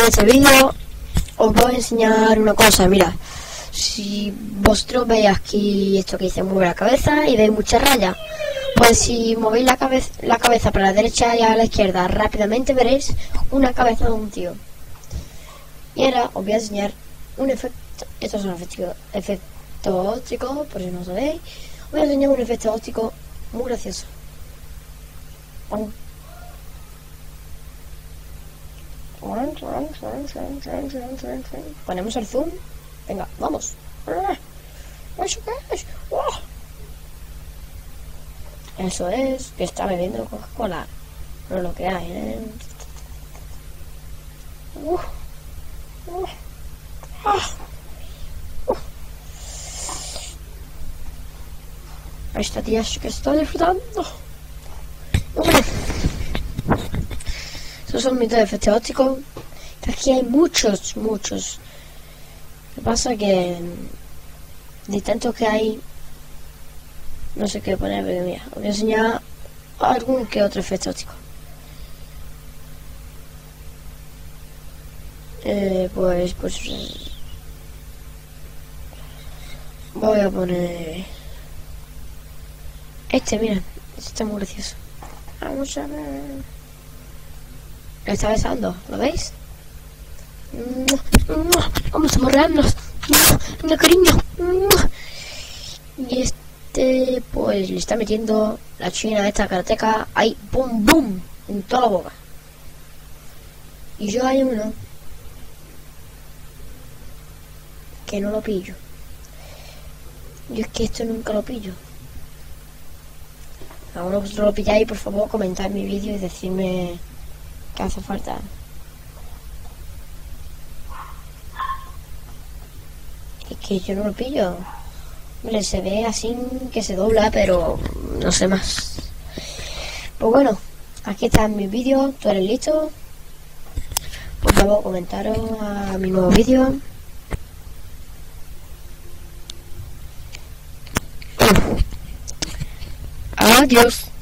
en este vídeo os voy a enseñar una cosa. Mira, si vosotros veis aquí esto que dice mueve la cabeza y veis muchas rayas, pues si movéis la cabeza para la derecha y a la izquierda rápidamente veréis una cabeza de un tío. Y ahora os voy a enseñar un efecto. Estos son efectos ópticos, por si no sabéis. Os voy a enseñar un efecto óptico muy gracioso. Ponemos el zoom. Venga, vamos. ¿Eso qué es? Eso es que está bebiendo Coca-Cola. No lo que hay, Esta tía es que está disfrutando. Hombre. Esos son mis dos efectos ópticos. Aquí hay muchos. Lo que pasa que de tantos que hay no sé qué poner, pero mira, os voy a enseñar algún que otro efecto óptico. Pues voy a poner este, mira, este está muy gracioso. Vamos a ver. Me está besando, ¿lo veis? Vamos a morrearnos. Venga, cariño. Y este, pues le está metiendo la china esta karateca ahí, boom, boom, en toda la boca. Y yo hay uno que no lo pillo. Yo es que esto nunca lo pillo. Alguno vosotros lo pilláis, por favor, comentad mi vídeo y decidme qué hace falta. Es que yo no lo pillo. Hombre, se ve así que se dobla, pero no sé más. Pues bueno, aquí están mis vídeos. ¿Tú eres listo? Por favor, comentaros a mi nuevo vídeo. Adiós.